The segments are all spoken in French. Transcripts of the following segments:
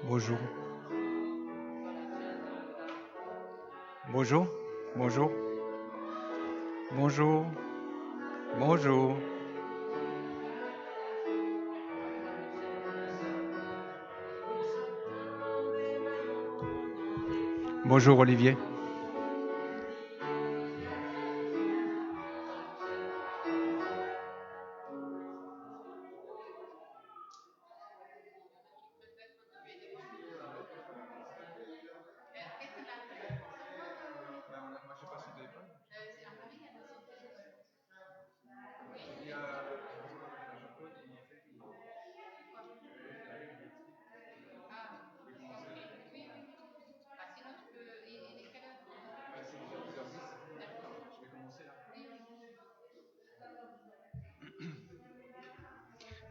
Bonjour. Bonjour. Bonjour. Bonjour. Bonjour. Bonjour Olivier.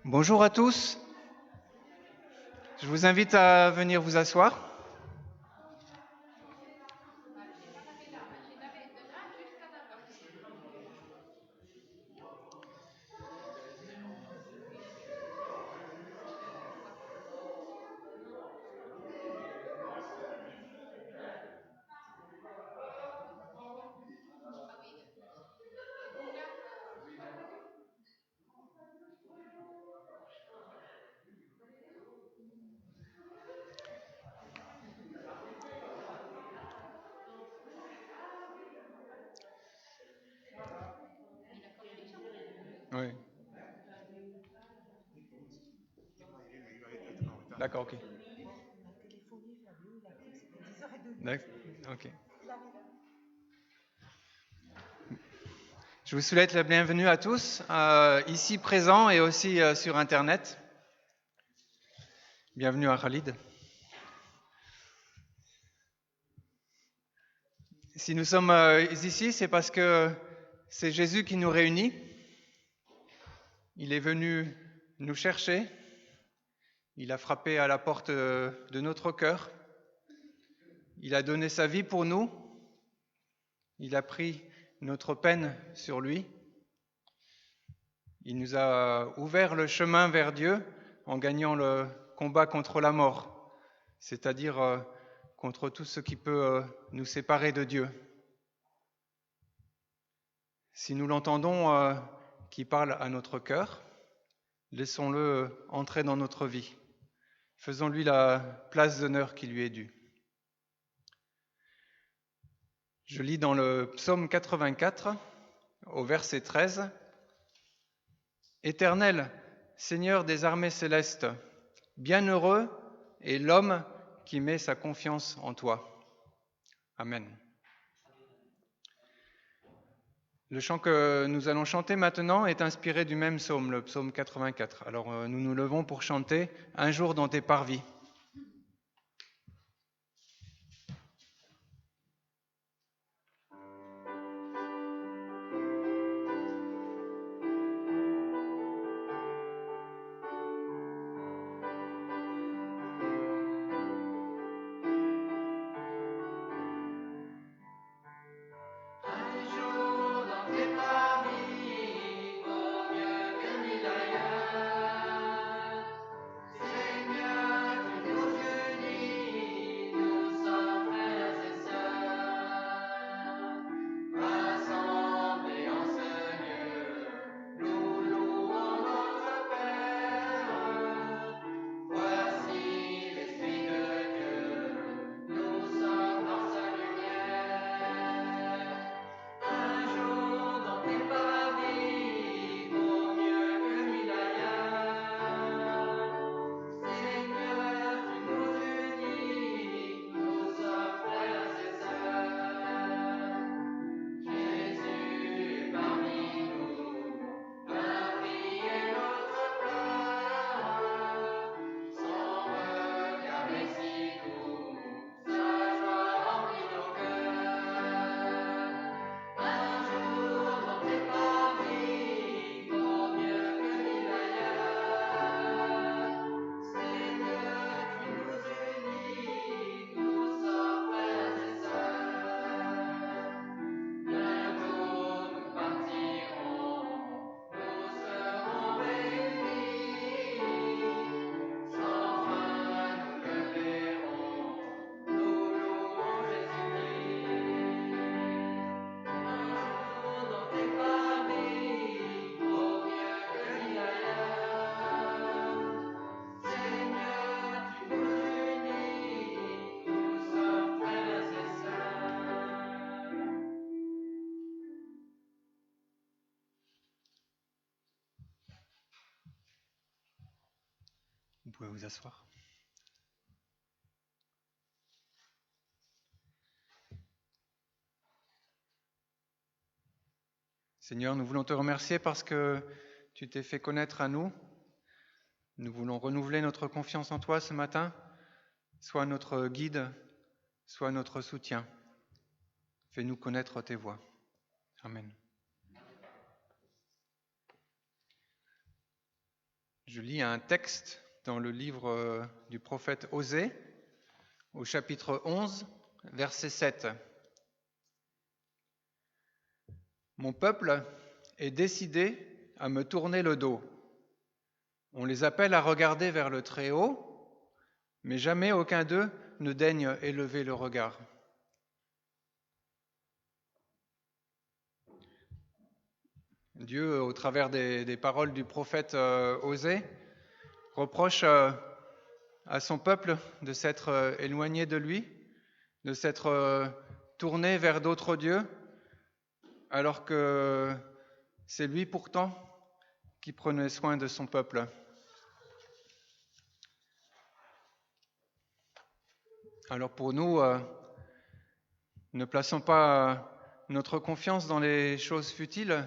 Bonjour à tous. Je vous invite à venir vous asseoir. Oui. D'accord, ok. D'accord, ok. Je vous souhaite la bienvenue à tous, ici présents et aussi sur Internet. Bienvenue à Khalid. Si nous sommes ici, c'est parce que c'est Jésus qui nous réunit. Il est venu nous chercher. Il a frappé à la porte de notre cœur. Il a donné sa vie pour nous. Il a pris notre peine sur lui. Il nous a ouvert le chemin vers Dieu en gagnant le combat contre la mort, c'est-à-dire contre tout ce qui peut nous séparer de Dieu. Si nous l'entendons qui parle à notre cœur, laissons-le entrer dans notre vie. Faisons-lui la place d'honneur qui lui est due. Je lis dans le psaume 84, au verset 13, « Éternel, Seigneur des armées célestes, bienheureux est l'homme qui met sa confiance en toi. » Amen. Le chant que nous allons chanter maintenant est inspiré du même psaume, le psaume 84. Alors nous nous levons pour chanter « Un jour dans tes parvis ». Vous pouvez vous asseoir. Seigneur, nous voulons te remercier parce que tu t'es fait connaître à nous. Nous voulons renouveler notre confiance en toi ce matin. Sois notre guide, sois notre soutien. Fais-nous connaître tes voies. Amen. Je lis un texte dans le livre du prophète Osée, au chapitre 11, verset 7. Mon peuple est décidé à me tourner le dos. On les appelle à regarder vers le Très-Haut, mais jamais aucun d'eux ne daigne élever le regard. Dieu, au travers des paroles du prophète Osée, reproche à son peuple de s'être éloigné de lui, de s'être tourné vers d'autres dieux, alors que c'est lui pourtant qui prenait soin de son peuple. Alors pour nous, ne plaçons pas notre confiance dans les choses futiles,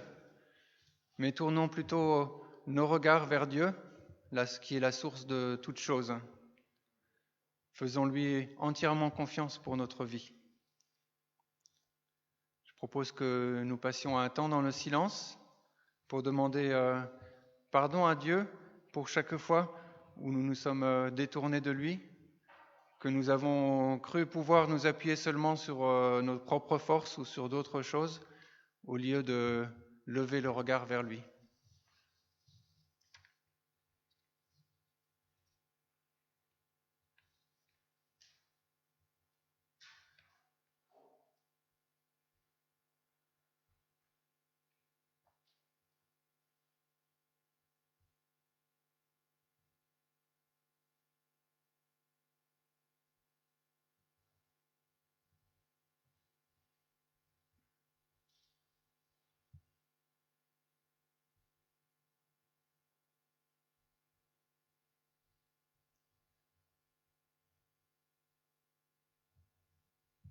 mais tournons plutôt nos regards vers Dieu, qui est la source de toutes choses. Faisons-lui entièrement confiance pour notre vie. Je propose que nous passions un temps dans le silence pour demander pardon à Dieu pour chaque fois où nous nous sommes détournés de lui, que nous avons cru pouvoir nous appuyer seulement sur nos propres forces ou sur d'autres choses, au lieu de lever le regard vers lui.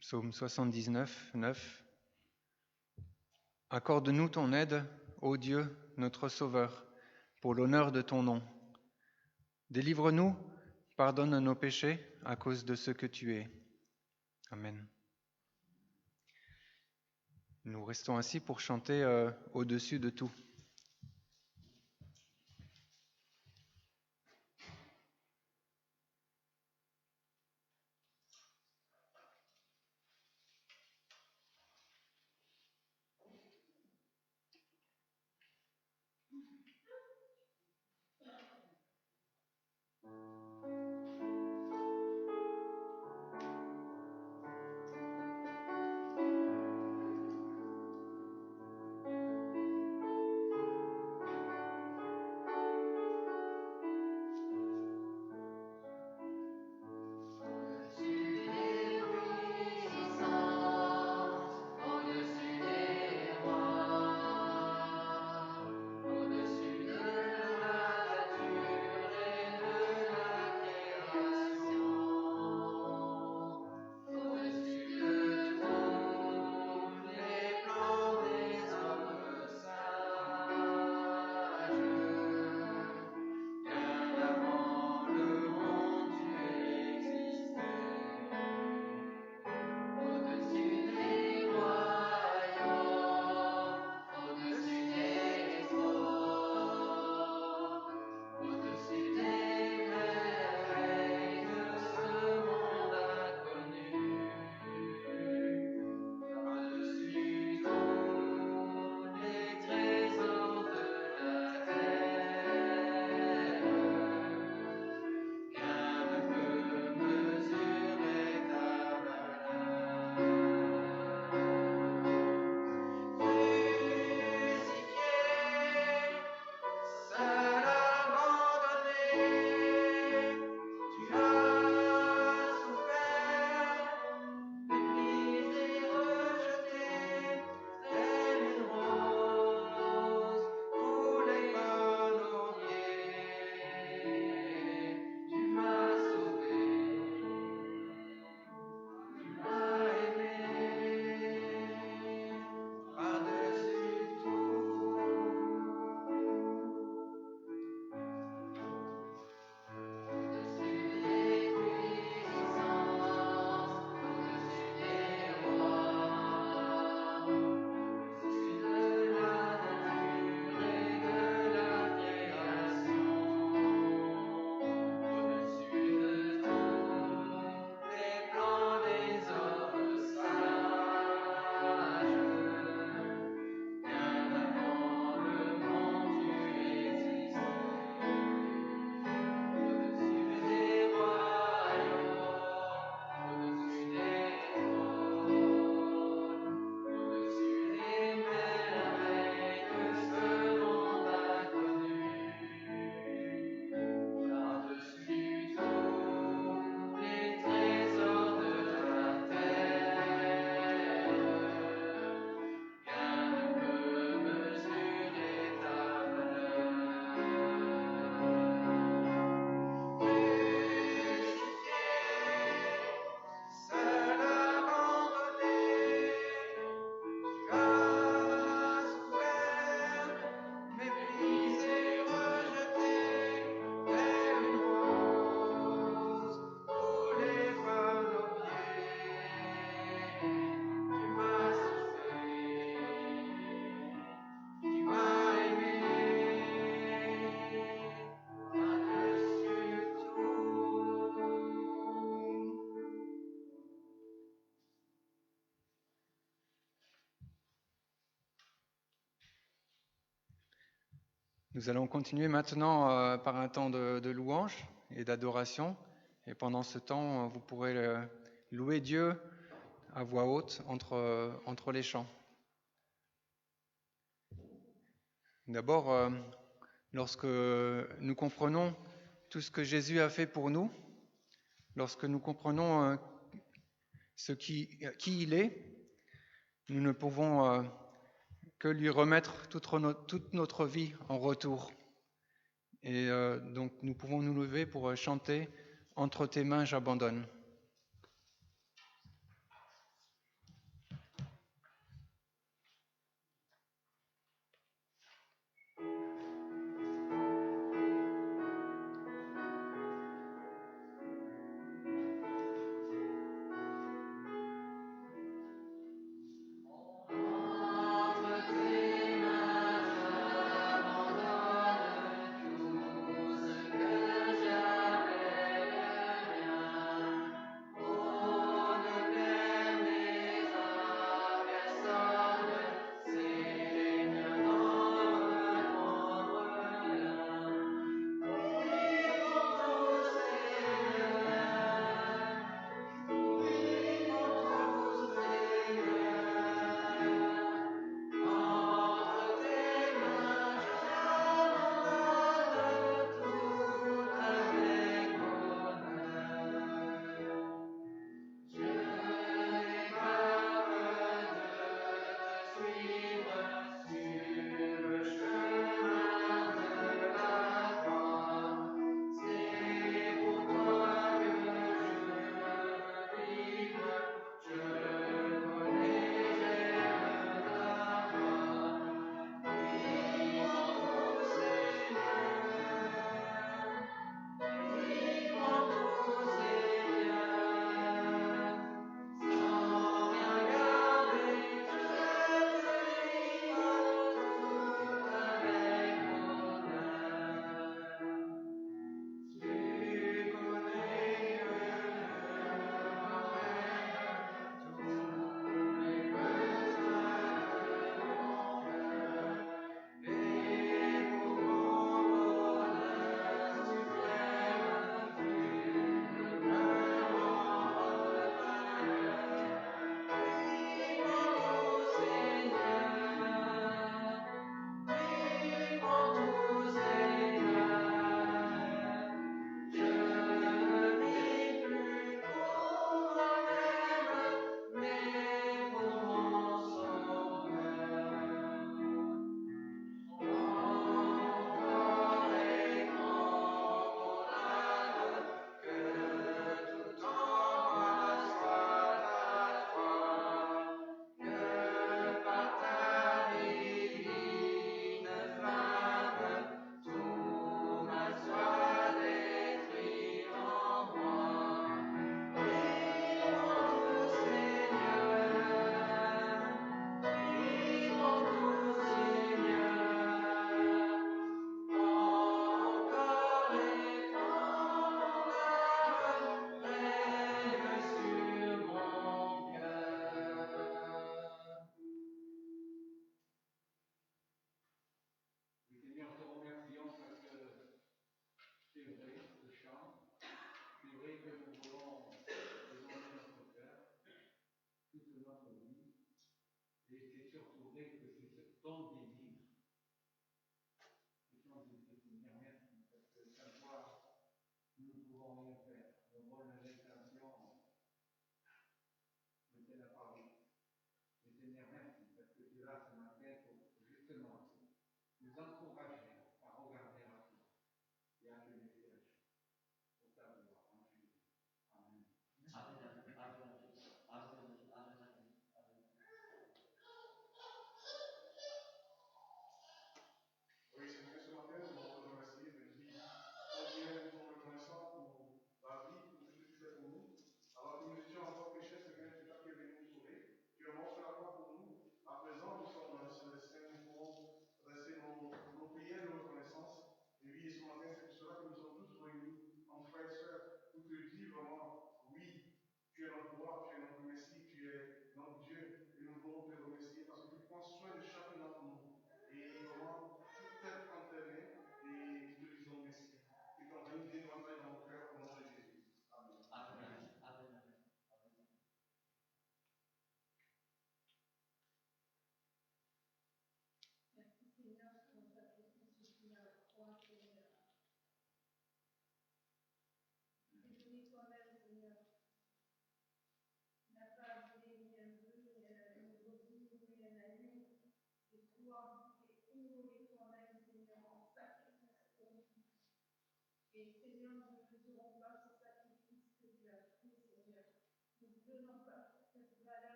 Psaume 79, 9. Accorde-nous ton aide, ô Dieu, notre Sauveur, pour l'honneur de ton nom. Délivre-nous, pardonne nos péchés à cause de ce que tu es. Amen. Nous restons ainsi pour chanter au-dessus de tout. Nous allons continuer maintenant par un temps de louange et d'adoration. Et pendant ce temps, vous pourrez louer Dieu à voix haute entre les chants. D'abord, lorsque nous comprenons tout ce que Jésus a fait pour nous, lorsque nous comprenons qui il est, nous ne pouvons que lui remettre toute notre vie en retour. Et donc nous pouvons nous lever pour chanter « Entre tes mains, j'abandonne ».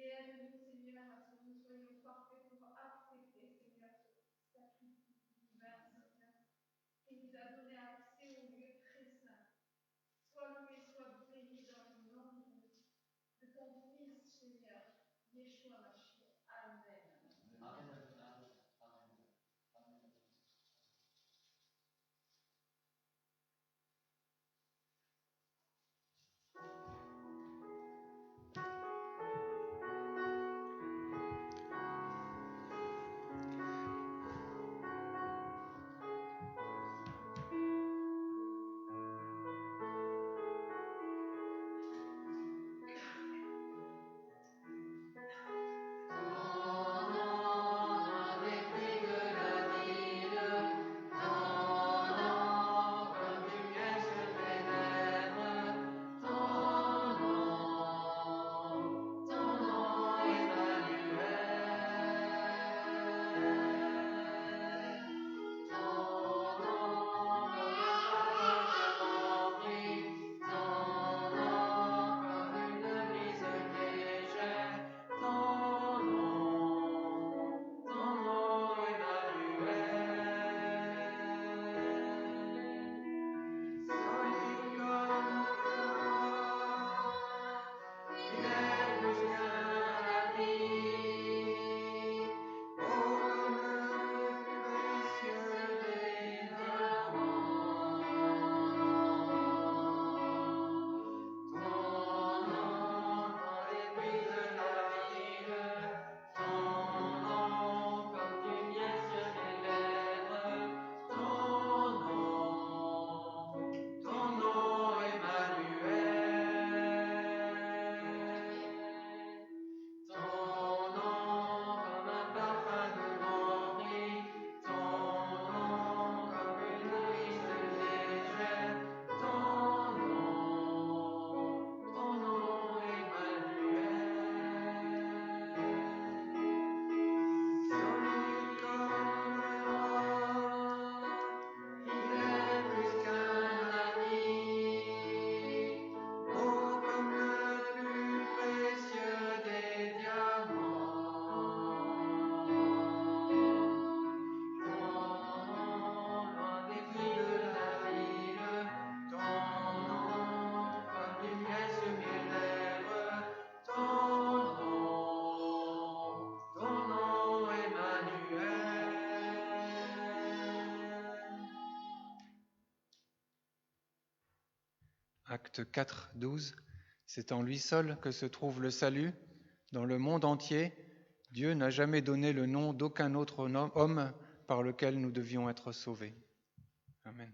Et aide-nous, Seigneur, à ce que nous soyons parfaits pour accepter, Seigneur, ce sacrifice divin, Seigneur, qui nous a donné accès au lieu très saint. Sois loué, sois béni dans le nom de ton Fils, Seigneur, Yeshua Mashiach. Amen. Amen. Acte 4, 12. C'est en lui seul que se trouve le salut. Dans le monde entier, Dieu n'a jamais donné le nom d'aucun autre homme par lequel nous devions être sauvés. Amen.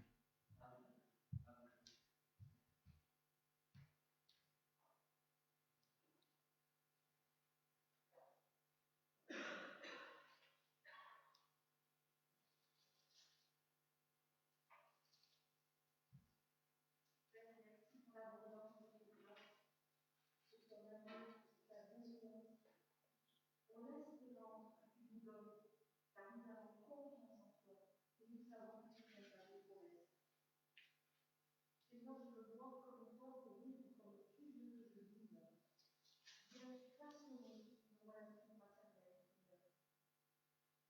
On l'espérance que tu nous donnes, car nous avons confiance en toi et nous savons que tu feras des promesses. Seigneur, je me vois comme une porte libre, comme tu veux que je vive. Viens façonner nos relations maternelles, Seigneur.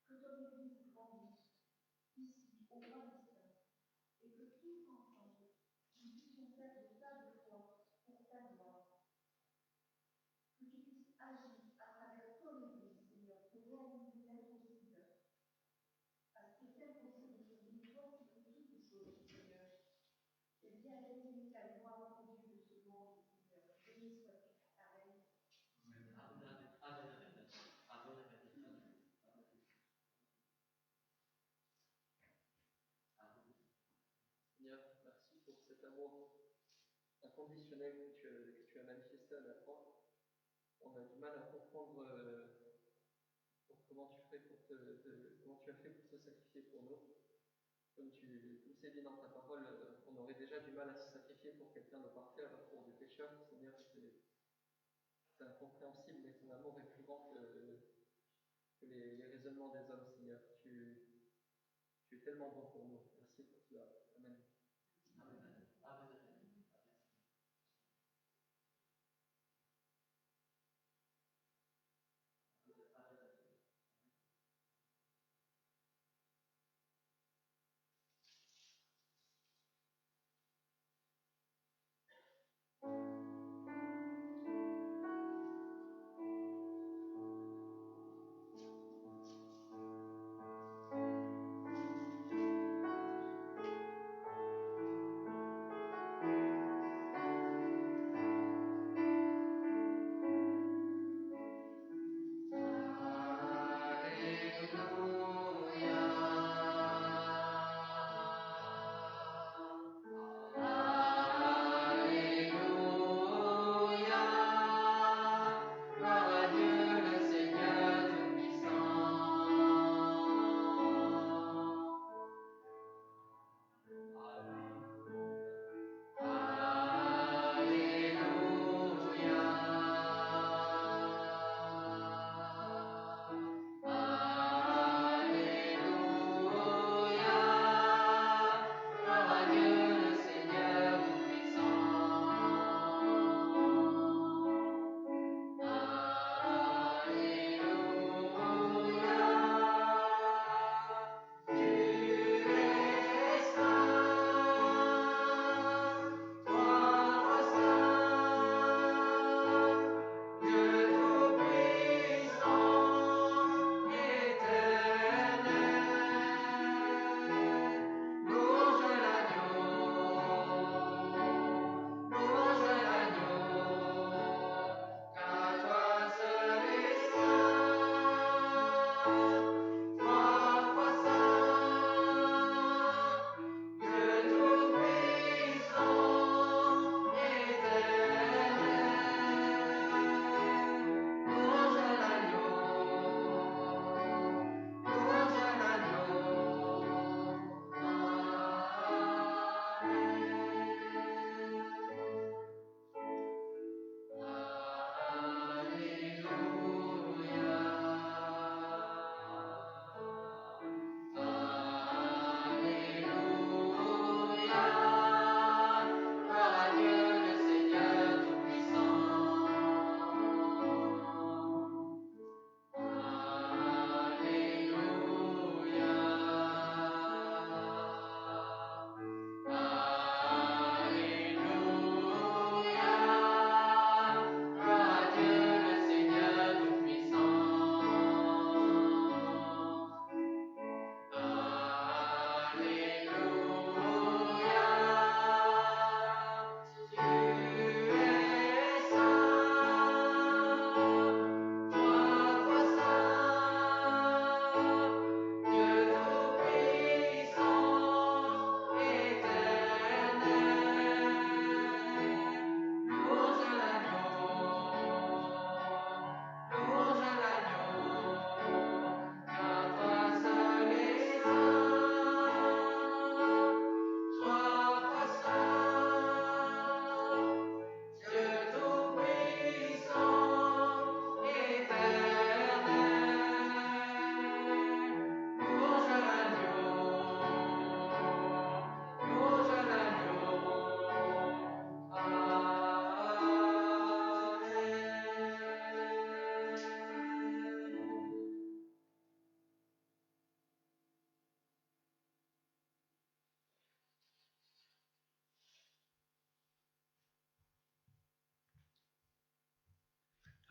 Que ton Église grandisse, ici, au Palestin, et que tous ensemble, nous puissions faire de tas de foi pour ta gloire. Que tu puisses agir à travers ton Église, Seigneur, pour réaliser l'impossible. Parce que c'est impossible aujourd'hui, toi tu peux toutes choses, Seigneur. Et bien réaliser ta gloire au Dieu de ce monde, Seigneur. Béni sois-tu. Amen. Seigneur, merci pour cet amour inconditionnel que tu as manifesté à la croix. On a du mal à comprendre comment tu as fait pour te sacrifier pour nous. Comme c'est dit dans ta parole, on aurait déjà du mal à se sacrifier pour quelqu'un de parfait, alors pour des pécheurs. Seigneur, c'est incompréhensible, mais ton amour est plus grand que les raisonnements des hommes, Seigneur. Tu es tellement bon pour nous. Merci pour cela. Amen. Amen. Amen. Seigneur, merci pour cet amour inconditionnel que tu as manifesté à la croix. On a du mal à comprendre comment tu as fait pour te sacrifier pour nous. Comme c'est dit dans ta parole, on aurait déjà du mal à se sacrifier pour quelqu'un de parfait, alors pour des pécheurs. Seigneur, c'est incompréhensible, mais ton amour est plus grand que les raisonnements des hommes, Seigneur. Tu es tellement bon pour nous. Merci pour cela. Amen. Amen.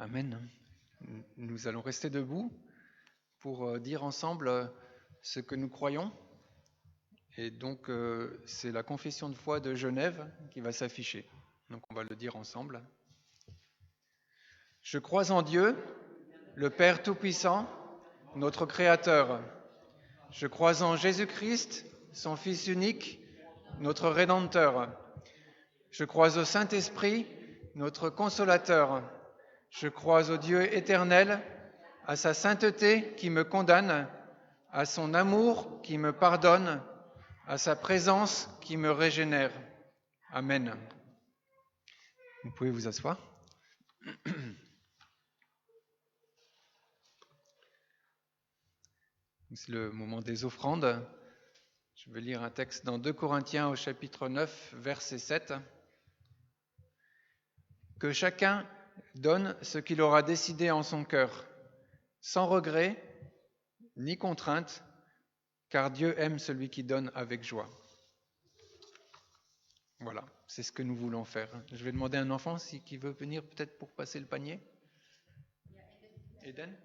Amen. Nous allons rester debout pour dire ensemble ce que nous croyons. Et donc, c'est la confession de foi de Genève qui va s'afficher. Donc, on va le dire ensemble. Je crois en Dieu, le Père Tout-Puissant, notre Créateur. Je crois en Jésus-Christ, son Fils unique, notre Rédempteur. Je crois au Saint-Esprit, notre Consolateur. Je crois au Dieu éternel, à sa sainteté qui me condamne, à son amour qui me pardonne, à sa présence qui me régénère. Amen. Vous pouvez vous asseoir. C'est le moment des offrandes. Je vais lire un texte dans 2 Corinthiens au chapitre 9, verset 7. Que chacun donne ce qu'il aura décidé en son cœur, sans regret ni contrainte, car Dieu aime celui qui donne avec joie. Voilà, c'est ce que nous voulons faire. Je vais demander à un enfant qui veut venir peut-être pour passer le panier. Eden ?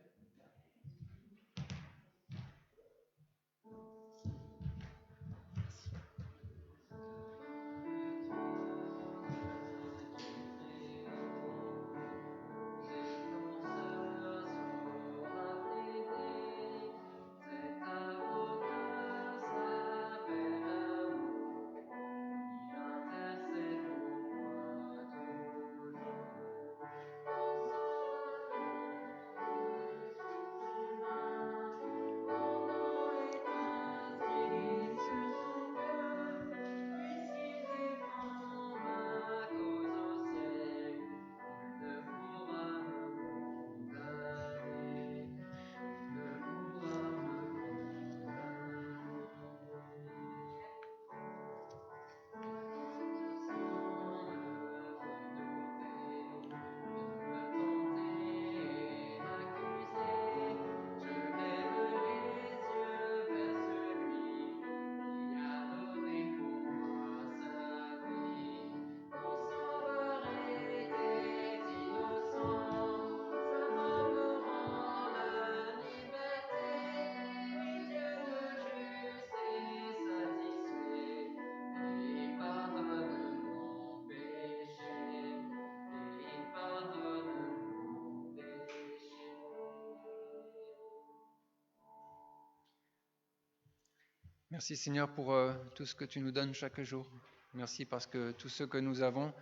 Merci Seigneur pour tout ce que tu nous donnes chaque jour. Merci parce que tout ce que nous avons,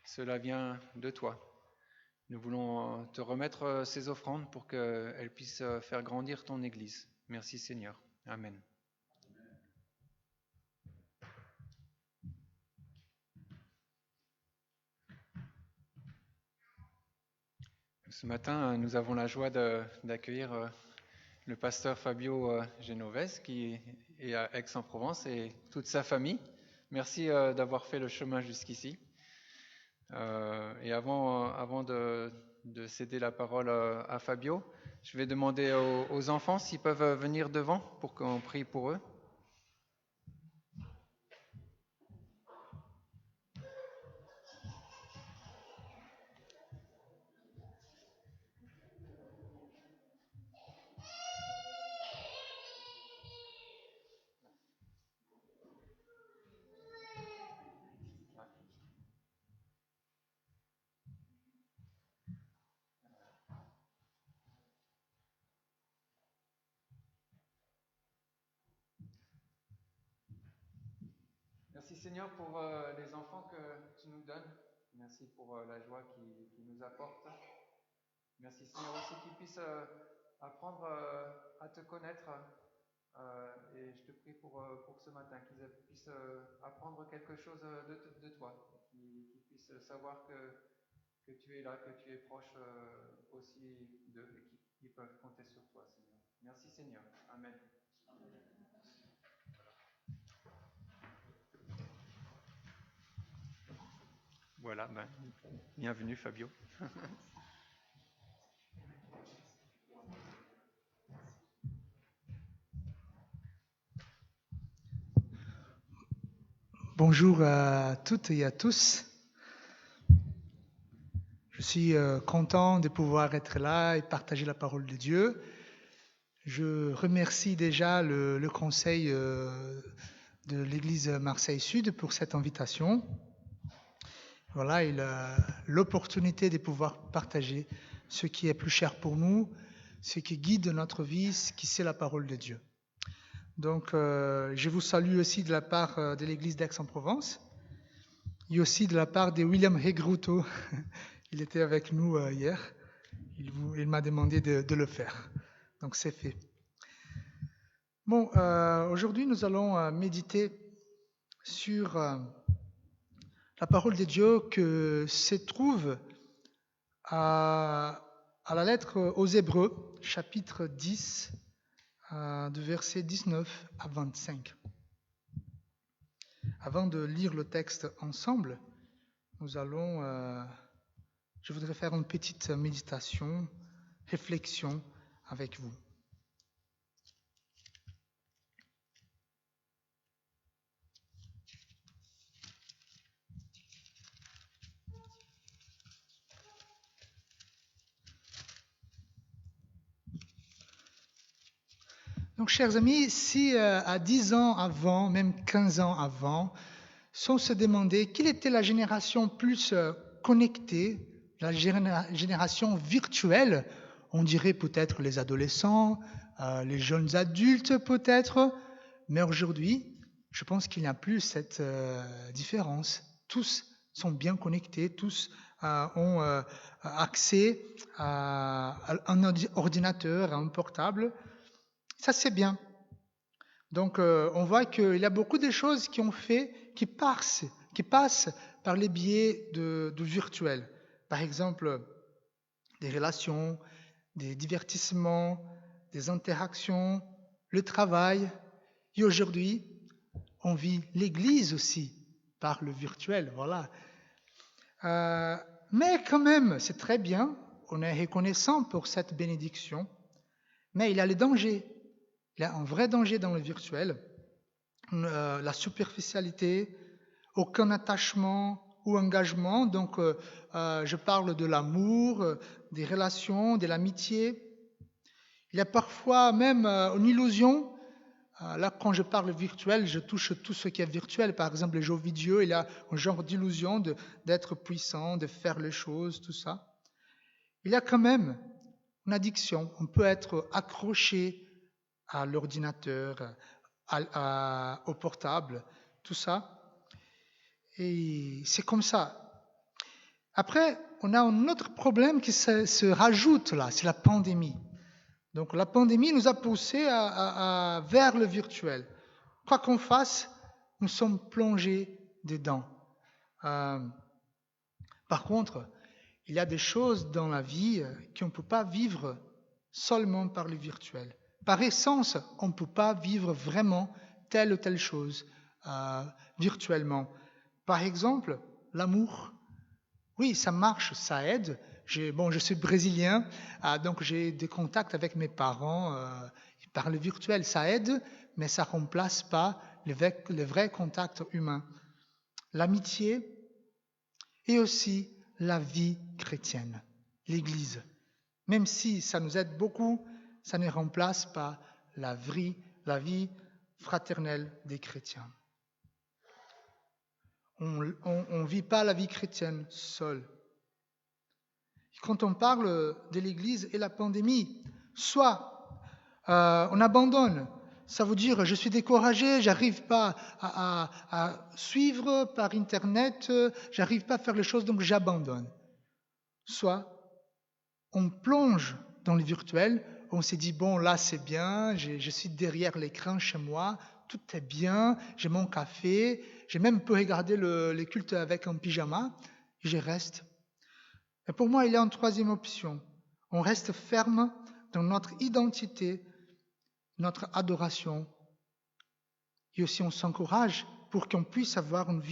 cela vient de toi. Nous voulons te remettre ces offrandes pour qu'elles puissent faire grandir ton Église. Merci Seigneur. Amen. Ce matin, nous avons la joie d'accueillir le pasteur Fabio Genovese qui est à Aix-en-Provence et toute sa famille. Merci d'avoir fait le chemin jusqu'ici. Et avant de céder la parole à Fabio, je vais demander aux enfants s'ils peuvent venir devant pour qu'on prie pour eux. Merci Seigneur pour les enfants que tu nous donnes. Merci pour la joie qu'ils nous apportent. Merci Seigneur aussi qu'ils puissent apprendre à te connaître. Et je te prie pour ce matin qu'ils puissent apprendre quelque chose de toi. Qu'ils puissent savoir que tu es là, que tu es proche aussi d'eux et qu'ils peuvent compter sur toi Seigneur. Merci Seigneur. Amen. Voilà, bienvenue Fabio. Bonjour à toutes et à tous. Je suis content de pouvoir être là et partager la parole de Dieu. Je remercie déjà le conseil de l'Église Marseille Sud pour cette invitation. Voilà, et l'opportunité de pouvoir partager ce qui est plus cher pour nous, ce qui guide notre vie, ce qui c'est la parole de Dieu. Donc, je vous salue aussi de la part de l'Église d'Aix-en-Provence et aussi de la part de William Hegruto. Il était avec nous hier. Il m'a demandé de le faire. Donc, c'est fait. Bon, aujourd'hui, nous allons méditer sur la parole de Dieu que se trouve à la lettre aux Hébreux, chapitre 10, de versets 19 à 25. Avant de lire le texte ensemble, je voudrais faire une petite méditation, réflexion avec vous. Donc, chers amis, si à 10 ans avant, même 15 ans avant, si on se demandait quelle était la génération plus connectée, la génération virtuelle, on dirait peut-être les adolescents, les jeunes adultes peut-être, mais aujourd'hui, je pense qu'il n'y a plus cette différence. Tous sont bien connectés, tous ont accès à un ordinateur, à un portable. Ça, c'est bien. Donc, on voit qu'il y a beaucoup de choses qui passent par les biais de virtuel. Par exemple, des relations, des divertissements, des interactions, le travail. Et aujourd'hui, on vit l'Église aussi par le virtuel. Voilà. Mais quand même, c'est très bien. On est reconnaissant pour cette bénédiction. Mais il y a les dangers. Il y a un vrai danger dans le virtuel, la superficialité, aucun attachement ou engagement. Donc, je parle de l'amour, des relations, de l'amitié. Il y a parfois même une illusion. Là, quand je parle virtuel, je touche tout ce qui est virtuel. Par exemple, les jeux vidéo, il y a un genre d'illusion d'être puissant, de faire les choses, tout ça. Il y a quand même une addiction. On peut être accroché à l'ordinateur, au portable, tout ça. Et c'est comme ça. Après, on a un autre problème qui se rajoute là, c'est la pandémie. Donc la pandémie nous a poussés vers le virtuel. Quoi qu'on fasse, nous sommes plongés dedans. Par contre, il y a des choses dans la vie qu'on ne peut pas vivre seulement par le virtuel. Par essence, on ne peut pas vivre vraiment telle ou telle chose virtuellement. Par exemple, l'amour. Oui, ça marche, ça aide. Je suis brésilien, donc j'ai des contacts avec mes parents par le virtuel. Ça aide, mais ça ne remplace pas le vrai contact humain. L'amitié et aussi la vie chrétienne, l'Église. Même si ça nous aide beaucoup, ça ne remplace pas la vie fraternelle des chrétiens. On ne vit pas la vie chrétienne seul. Quand on parle de l'Église et la pandémie, soit on abandonne, ça veut dire je suis découragé, j'arrive pas à suivre par Internet, j'arrive pas à faire les choses, donc j'abandonne. Soit on plonge dans le virtuel, on s'est dit, bon, là c'est bien, je suis derrière l'écran chez moi, tout est bien, j'ai mon café, j'ai même pu regarder les cultes avec un pyjama, et je reste. Et pour moi, il y a une troisième option. On reste ferme dans notre identité, notre adoration, et aussi on s'encourage pour qu'on puisse avoir une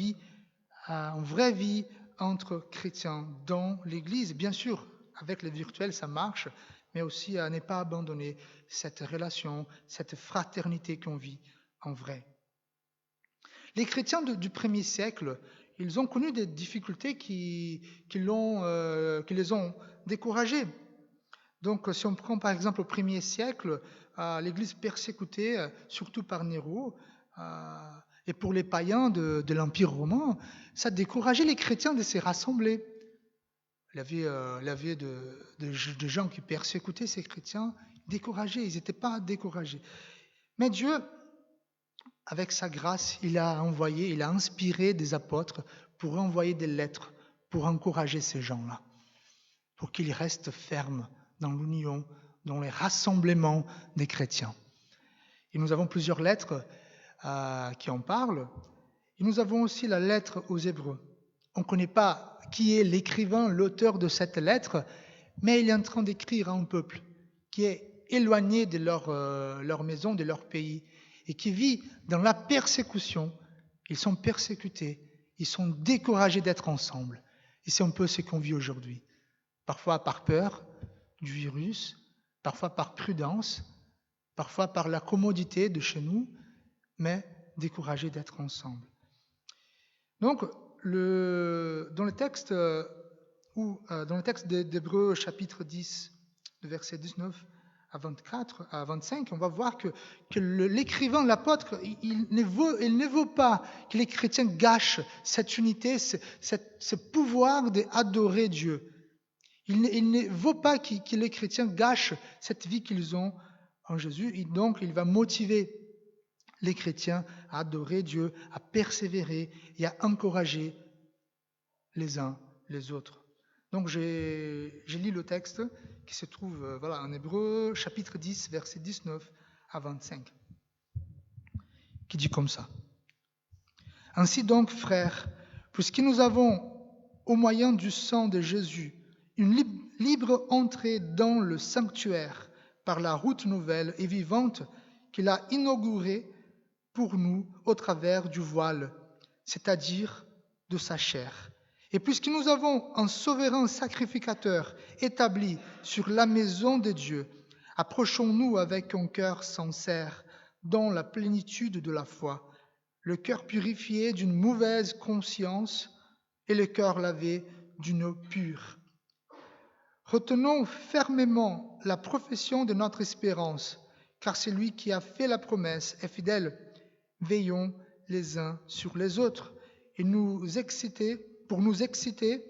vraie vie entre chrétiens dans l'Église. Bien sûr, avec le virtuel, ça marche, mais aussi à ne pas abandonner cette relation, cette fraternité qu'on vit en vrai. Les chrétiens du premier siècle, ils ont connu des difficultés qui les ont découragés. Donc, si on prend par exemple au 1er siècle, l'Église persécutée, surtout par Néron, et pour les païens de l'Empire romain, ça décourageait les chrétiens de se rassembler. Il y avait de gens qui persécutaient ces chrétiens, découragés, ils n'étaient pas découragés. Mais Dieu, avec sa grâce, il a inspiré des apôtres pour envoyer des lettres, pour encourager ces gens-là, pour qu'ils restent fermes dans l'union, dans les rassemblements des chrétiens. Et nous avons plusieurs lettres qui en parlent. Et nous avons aussi la lettre aux Hébreux. On ne connaît pas qui est l'écrivain, l'auteur de cette lettre, mais il est en train d'écrire à un peuple qui est éloigné de leur maison, de leur pays, et qui vit dans la persécution. Ils sont persécutés, ils sont découragés d'être ensemble. Et c'est un peu ce qu'on vit aujourd'hui. Parfois par peur du virus, parfois par prudence, parfois par la commodité de chez nous, mais découragés d'être ensemble. Donc, dans le texte d'Hébreux chapitre 10, de verset 19 à 25, on va voir que l'écrivain, l'apôtre, il ne veut pas que les chrétiens gâchent cette unité, ce pouvoir d'adorer Dieu. Il ne veut pas que les chrétiens gâchent cette vie qu'ils ont en Jésus, et donc il va motiver les chrétiens à adorer Dieu, à persévérer et à encourager les uns les autres. Donc j'ai lu le texte qui se trouve en Hébreux chapitre 10, verset 19 à 25, qui dit comme ça. Ainsi donc, frères, puisque nous avons, au moyen du sang de Jésus, une libre entrée dans le sanctuaire par la route nouvelle et vivante qu'il a inaugurée pour nous au travers du voile, c'est-à-dire de sa chair. Et puisque nous avons un souverain sacrificateur établi sur la maison de Dieu, approchons-nous avec un cœur sincère, dans la plénitude de la foi, le cœur purifié d'une mauvaise conscience et le cœur lavé d'une eau pure. Retenons fermement la profession de notre espérance, car celui qui a fait la promesse est fidèle. Veillons les uns sur les autres et pour nous exciter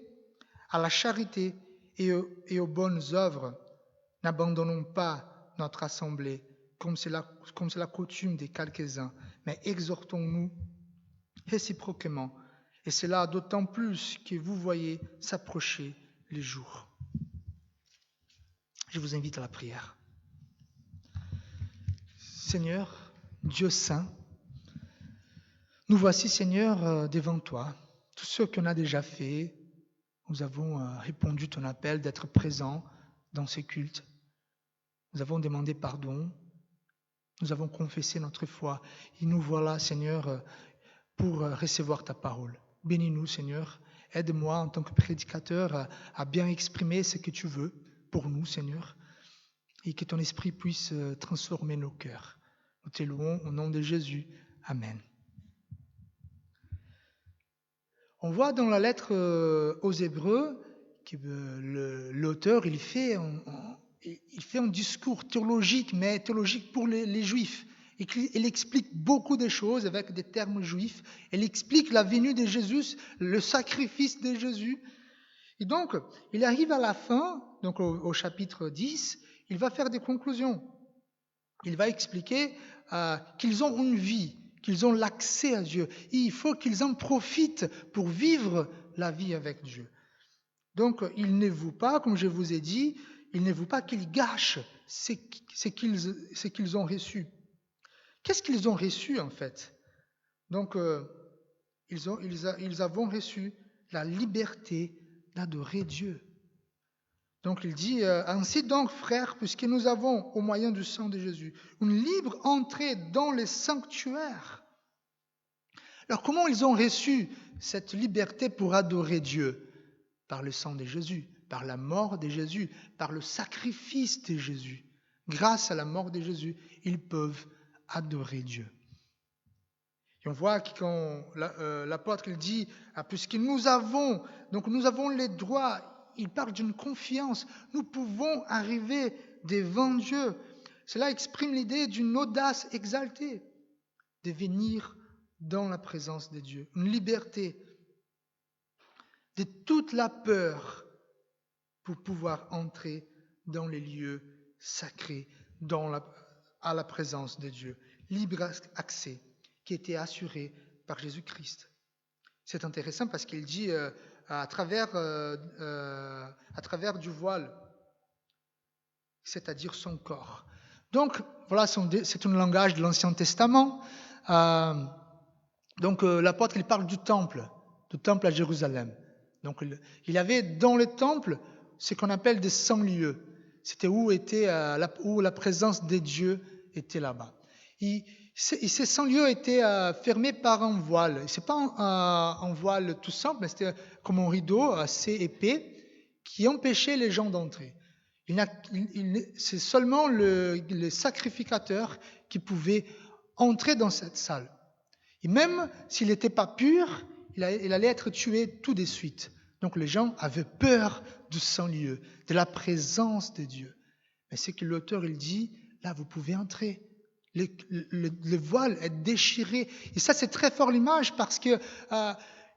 à la charité et aux bonnes œuvres. N'abandonnons pas notre assemblée, comme c'est la coutume des quelques-uns, mais exhortons-nous réciproquement, et cela d'autant plus que vous voyez s'approcher les jours. Je vous invite à la prière. Seigneur, Dieu saint, nous voici, Seigneur, devant toi. Tout ce qu'on a déjà fait, nous avons répondu à ton appel d'être présents dans ces cultes. Nous avons demandé pardon. Nous avons confessé notre foi. Et nous voilà, Seigneur, pour recevoir ta parole. Bénis-nous, Seigneur. Aide-moi en tant que prédicateur à bien exprimer ce que tu veux pour nous, Seigneur. Et que ton esprit puisse transformer nos cœurs. Nous te louons au nom de Jésus. Amen. On voit dans la lettre aux Hébreux que l'auteur il fait un discours théologique, mais théologique pour les Juifs. Il explique beaucoup de choses avec des termes juifs. Il explique la venue de Jésus, le sacrifice de Jésus. Et donc, il arrive à la fin, donc au chapitre 10, il va faire des conclusions. Il va expliquer qu'ils ont une vie, qu'ils ont l'accès à Dieu. Et il faut qu'ils en profitent pour vivre la vie avec Dieu. Donc, il ne veut pas, comme je vous ai dit, il ne veut pas qu'ils gâchent ce qu'ils ont reçu. Qu'est-ce qu'ils ont reçu en fait? Donc, ils ont reçu la liberté d'adorer Dieu. Donc il dit, ainsi donc, frères, puisque nous avons, au moyen du sang de Jésus, une libre entrée dans les sanctuaires. Alors comment ils ont reçu cette liberté pour adorer Dieu? Par le sang de Jésus, par la mort de Jésus, par le sacrifice de Jésus. Grâce à la mort de Jésus, ils peuvent adorer Dieu. Et on voit que quand l'apôtre il dit, puisque nous avons les droits, il parle d'une confiance, nous pouvons arriver devant Dieu. Cela exprime l'idée d'une audace exaltée, de venir dans la présence de Dieu, une liberté de toute la peur pour pouvoir entrer dans les lieux sacrés, à la présence de Dieu. Libre accès qui était assuré par Jésus-Christ. C'est intéressant parce qu'il dit à travers du voile, c'est-à-dire son corps. Donc, voilà, c'est un langage de l'Ancien Testament. L'apôtre, il parle du temple à Jérusalem. Donc, il y avait dans le temple ce qu'on appelle des 100 lieux. C'était où la présence de Dieu était là-bas. Et ces 100 lieux étaient fermés par un voile. Ce n'est pas un voile tout simple, mais c'était comme un rideau assez épais qui empêchait les gens d'entrer. C'est seulement le sacrificateur qui pouvait entrer dans cette salle. Et même s'il n'était pas pur, il allait être tué tout de suite. Donc les gens avaient peur du Saint-Lieu, de la présence de Dieu. Mais c'est que l'auteur, il dit, là, vous pouvez entrer. Le voile est déchiré. Et ça, c'est très fort l'image parce que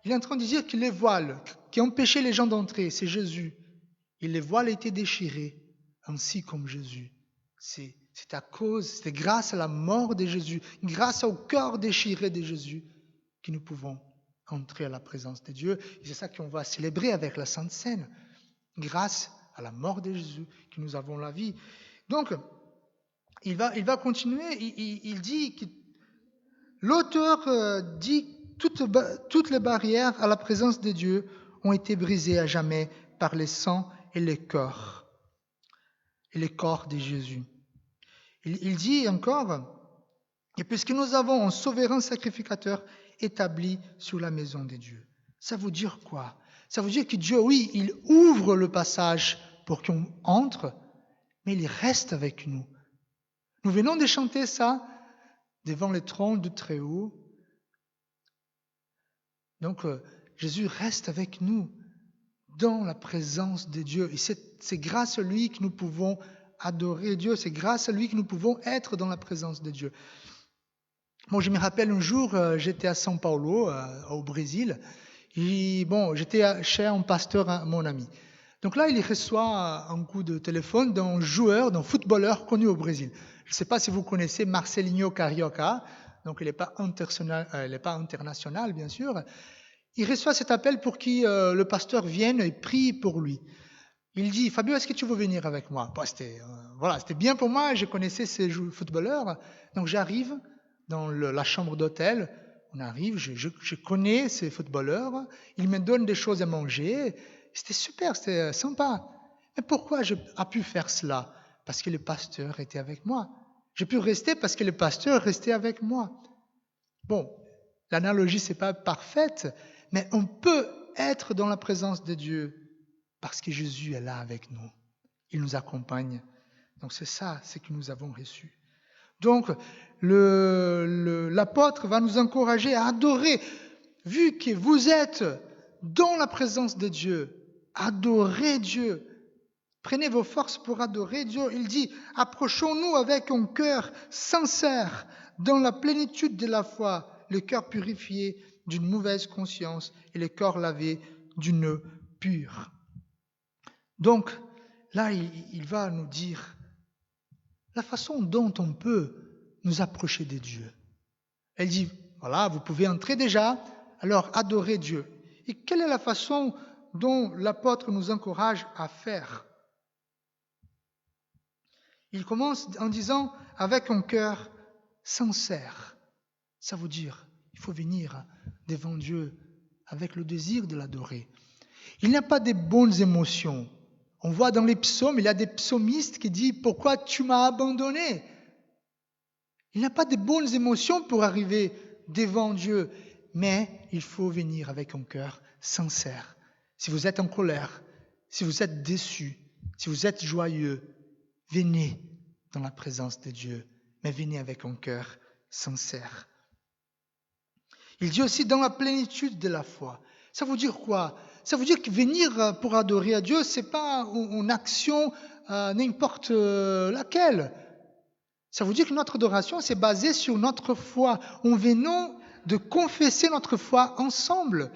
il est en train de dire que les voiles qui empêchaient les gens d'entrer, c'est Jésus. Et les voiles étaient déchirés, ainsi comme Jésus. C'est grâce à la mort de Jésus, grâce au corps déchiré de Jésus, que nous pouvons entrer à la présence de Dieu. Et c'est ça qu'on va célébrer avec la Sainte Seine. Grâce à la mort de Jésus, que nous avons la vie. Donc, il va continuer. Il dit que l'auteur dit toutes les barrières à la présence de Dieu ont été brisées à jamais par le sang et le corps de Jésus. Il dit encore, et puisque nous avons un souverain sacrificateur établi sur la maison de Dieu. Ça veut dire quoi? Ça veut dire que Dieu, oui, il ouvre le passage pour qu'on entre, mais il reste avec nous. Nous venons de chanter ça devant le trône du Très-Haut. Donc, Jésus reste avec nous dans la présence de Dieu. Et c'est grâce à lui que nous pouvons adorer Dieu. C'est grâce à lui que nous pouvons être dans la présence de Dieu. Bon, je me rappelle un jour, j'étais à São Paulo, au Brésil. Et bon, j'étais chez un pasteur, mon ami. Donc là, il reçoit un coup de téléphone d'un footballeur connu au Brésil. Je ne sais pas si vous connaissez Marcelinho Carioca. Donc, il n'est pas international, bien sûr. Il reçoit cet appel pour que le pasteur vienne et prie pour lui. Il dit, Fabio, est-ce que tu veux venir avec moi? Bon, c'était bien pour moi, je connaissais ces footballeurs. Donc, j'arrive dans la chambre d'hôtel. On arrive, je connais ces footballeurs. Ils me donnent des choses à manger. C'était super, c'était sympa. Mais pourquoi j'ai pu faire cela? Parce que le pasteur était avec moi. J'ai pu rester parce que le pasteur restait avec moi. Bon, l'analogie, c'est pas parfaite, mais on peut être dans la présence de Dieu parce que Jésus est là avec nous. Il nous accompagne. Donc c'est ça, c'est que nous avons reçu. Donc, l'apôtre va nous encourager à adorer. Vu que vous êtes dans la présence de Dieu, adorez Dieu. Prenez vos forces pour adorer Dieu. Il dit, approchons-nous avec un cœur sincère, dans la plénitude de la foi, le cœur purifié d'une mauvaise conscience et le corps lavé d'une eau pure. Donc, là, il va nous dire la façon dont on peut nous approcher de Dieu. Elle dit, voilà, vous pouvez entrer déjà, alors adorez Dieu. Et quelle est la façon dont l'apôtre nous encourage à faire? Il commence en disant, avec un cœur sincère. Ça veut dire, il faut venir devant Dieu avec le désir de l'adorer. Il n'y a pas de bonnes émotions. On voit dans les psaumes, il y a des psalmistes qui disent « Pourquoi tu m'as abandonné ?» Il n'y a pas de bonnes émotions pour arriver devant Dieu, mais il faut venir avec un cœur sincère. Si vous êtes en colère, si vous êtes déçu, si vous êtes joyeux, venez dans la présence de Dieu, mais venez avec un cœur sincère. Il dit aussi dans la plénitude de la foi. Ça veut dire quoi? Ça veut dire que venir pour adorer à Dieu, c'est pas une action n'importe laquelle. Ça veut dire que notre adoration, c'est basé sur notre foi. En venant de confesser notre foi ensemble.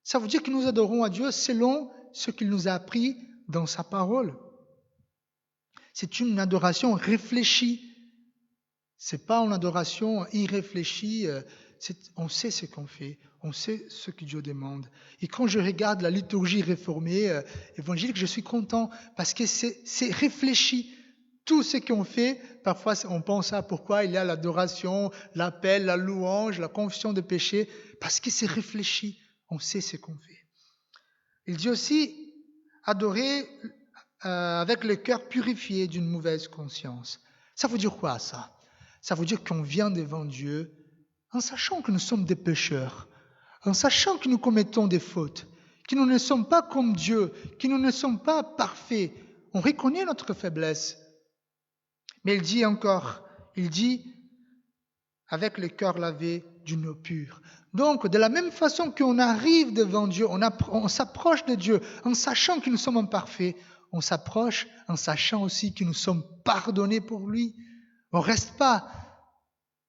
Ça veut dire que nous adorons à Dieu selon ce qu'il nous a appris dans sa parole. C'est une adoration réfléchie. C'est pas une adoration irréfléchie. On sait ce qu'on fait. On sait ce que Dieu demande. Et quand je regarde la liturgie réformée évangélique, je suis content parce que c'est réfléchi. Tout ce qu'on fait, parfois on pense à pourquoi il y a l'adoration, l'appel, la louange, la confession de péché, parce que c'est réfléchi. On sait ce qu'on fait. Il dit aussi adorer avec le cœur purifié d'une mauvaise conscience. Ça veut dire quoi ça? Ça veut dire qu'on vient devant Dieu en sachant que nous sommes des pécheurs, en sachant que nous commettons des fautes, que nous ne sommes pas comme Dieu, que nous ne sommes pas parfaits. On reconnaît notre faiblesse. Mais il dit encore, avec le cœur lavé d'une eau pure. Donc, de la même façon qu'on arrive devant Dieu, on s'approche de Dieu en sachant que nous sommes imparfaits, on s'approche en sachant aussi que nous sommes pardonnés pour lui. On ne reste pas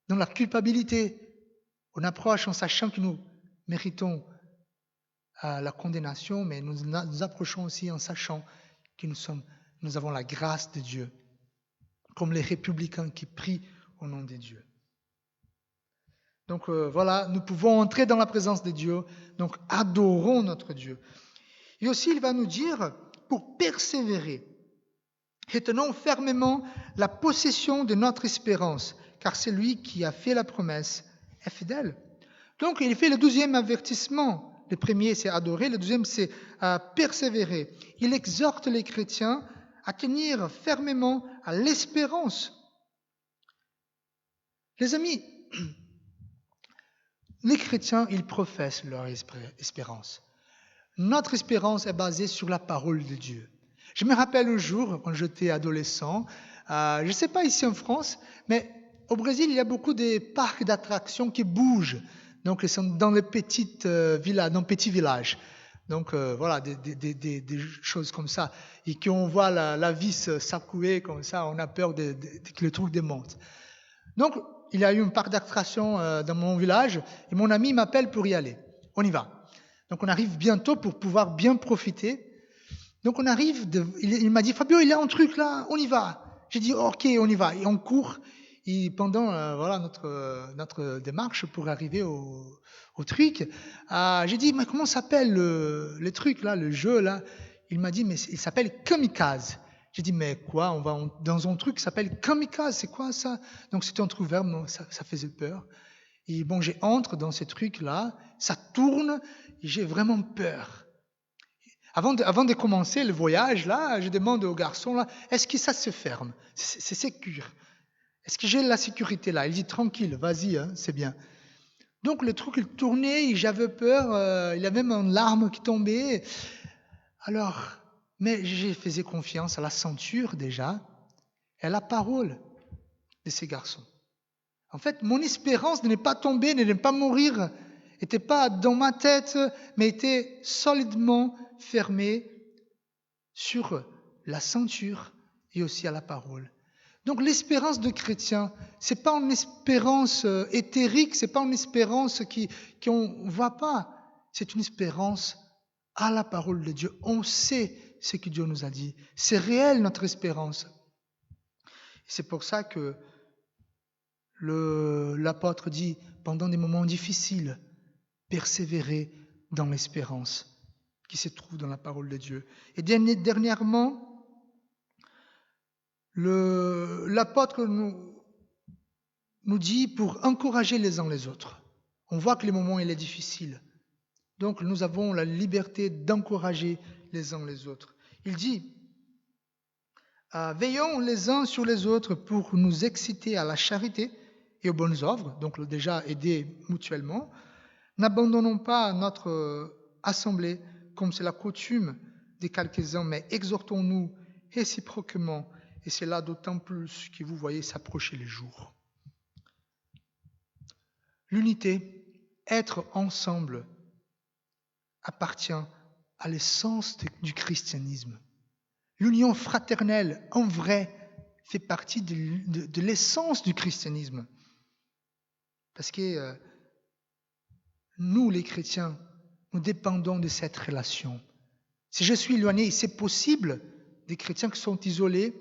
dans la culpabilité. On approche en sachant que nous méritons la condamnation, mais nous approchons aussi en sachant que nous avons la grâce de Dieu, comme les républicains qui prient au nom de Dieu. Donc voilà, nous pouvons entrer dans la présence de Dieu, donc adorons notre Dieu. Et aussi, il va nous dire, pour persévérer, retenons fermement la possession de notre espérance, car c'est lui qui a fait la promesse est fidèle. Donc, il fait le 12e avertissement. Le premier, c'est adorer. Le deuxième, c'est persévérer. Il exhorte les chrétiens à tenir fermement à l'espérance. Les amis, les chrétiens, ils professent leur espérance. Notre espérance est basée sur la parole de Dieu. Je me rappelle un jour, quand j'étais adolescent, je ne sais pas ici en France, mais au Brésil, il y a beaucoup de parcs d'attractions qui bougent. Donc, ils sont dans les petits villages. Donc, voilà, des choses comme ça. Et qu'on voit la vis s'accouer comme ça, on a peur que le truc démonte. Donc, il y a eu un parc d'attractions dans mon village, et mon ami m'appelle pour y aller. On y va. Donc, on arrive bientôt pour pouvoir bien profiter. Donc, on arrive, il m'a dit, Fabio, il y a un truc là, on y va. J'ai dit, ok, on y va. Et on court. Et pendant voilà notre démarche pour arriver au truc, j'ai dit, mais comment s'appelle le truc là, le jeu là? Il m'a dit, mais il s'appelle Kamikaze. J'ai dit, mais quoi? On va dans un truc qui s'appelle Kamikaze, c'est quoi ça? Donc c'était un truc vert, ça faisait peur. Et bon, j'entre dans ce truc là, ça tourne, et j'ai vraiment peur. Avant de commencer le voyage là, je demande au garçon là, est-ce que ça se ferme? C'est sécure. Est-ce que j'ai la sécurité là? Il dit, tranquille, vas-y, hein, c'est bien. Donc le truc, il tournait, et j'avais peur, il y avait même une larme qui tombait. Alors, mais je faisais confiance à la ceinture déjà, et à la parole de ces garçons. En fait, mon espérance de ne pas tomber, de ne pas mourir, n'était pas dans ma tête, mais était solidement fermée sur la ceinture et aussi à la parole. Donc l'espérance de chrétien, c'est pas une espérance éthérique, c'est pas une espérance qu'on voit pas. C'est une espérance à la parole de Dieu. On sait ce que Dieu nous a dit. C'est réel notre espérance. C'est pour ça que l'apôtre dit, pendant des moments difficiles, persévérer dans l'espérance qui se trouve dans la parole de Dieu. Et dernièrement, l'apôtre nous dit pour encourager les uns les autres. On voit que le moment il est difficile. Donc nous avons la liberté d'encourager les uns les autres. Il dit, veillons les uns sur les autres pour nous exciter à la charité et aux bonnes œuvres, donc déjà aider mutuellement. N'abandonnons pas notre assemblée comme c'est la coutume de quelques-uns, mais exhortons-nous réciproquement. Et c'est là d'autant plus que vous voyez s'approcher les jours. L'unité, être ensemble appartient à l'essence du christianisme. L'union fraternelle, en vrai, fait partie de l'essence du christianisme. Parce que nous, les chrétiens, nous dépendons de cette relation. Si je suis éloigné, c'est possible, des chrétiens qui sont isolés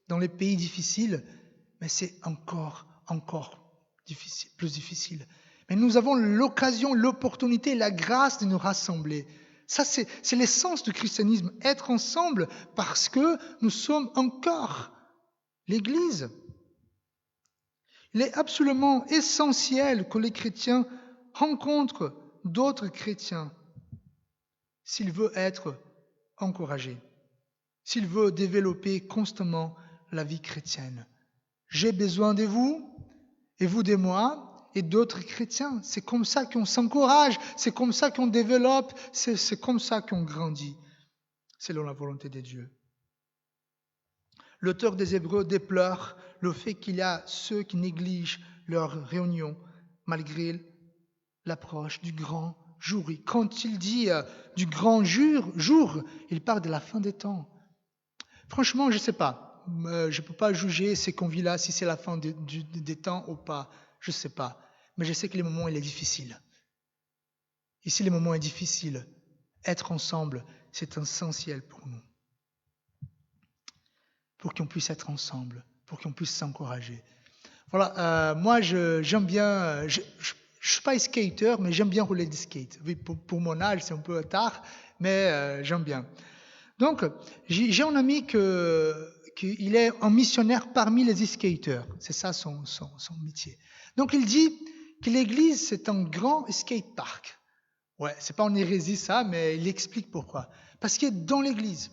dans les pays difficiles, mais c'est encore difficile, plus difficile. Mais nous avons l'occasion, l'opportunité, la grâce de nous rassembler. Ça, c'est l'essence du christianisme, être ensemble parce que nous sommes encore l'Église. Il est absolument essentiel que les chrétiens rencontrent d'autres chrétiens s'ils veulent être encouragés, s'ils veulent développer constamment la vie chrétienne. J'ai besoin de vous, et vous de moi, et d'autres chrétiens. C'est comme ça qu'on s'encourage, c'est comme ça qu'on développe, c'est comme ça qu'on grandit, selon la volonté de Dieu. L'auteur des Hébreux déplore le fait qu'il y a ceux qui négligent leurs réunions malgré l'approche du grand jour. Quand il dit du grand jour, il parle de la fin des temps. Franchement, je ne sais pas. Je ne peux pas juger ces qu'on vit là, si c'est la fin des temps ou pas. Je ne sais pas. Mais je sais que le moment, il est difficile. Ici, le moment est difficile. Être ensemble, c'est essentiel pour nous. Pour qu'on puisse être ensemble, pour qu'on puisse s'encourager. Voilà, moi, j'aime bien... Je ne suis pas skater, mais j'aime bien rouler du skate. Oui, pour mon âge, c'est un peu tard, mais j'aime bien. Donc, j'ai un ami qu'il est un missionnaire parmi les skaters. C'est ça son métier. Donc, il dit que l'église, c'est un grand skatepark. Ouais, c'est pas en hérésie ça, mais il explique pourquoi. Parce que dans l'église,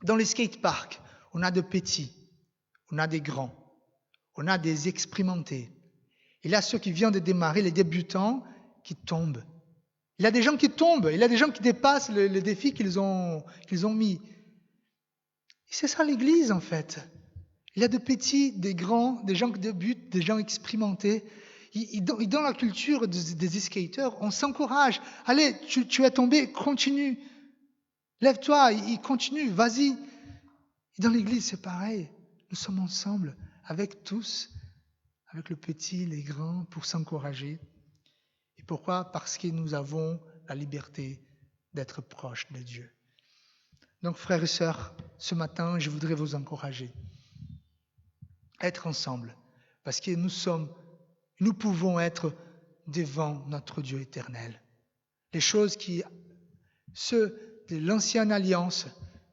dans les skateparks, on a des petits, on a des grands, on a des expérimentés. Il y a ceux qui viennent de démarrer, les débutants, qui tombent. Il y a des gens qui tombent, il y a des gens qui dépassent le défi qu'ils ont mis. Et c'est ça l'église en fait. Il y a des petits, des grands, des gens qui débutent, des gens expérimentés. Et dans la culture des skaters, on s'encourage. Allez, tu es tombé, continue. Lève-toi, il continue, vas-y. Et dans l'église, c'est pareil. Nous sommes ensemble avec tous, avec le petit, les grands, pour s'encourager. Et pourquoi? Parce que nous avons la liberté d'être proches de Dieu. Donc, frères et sœurs, ce matin, je voudrais vous encourager. Être ensemble. Parce que nous pouvons être devant notre Dieu éternel. Les choses ceux de l'ancienne alliance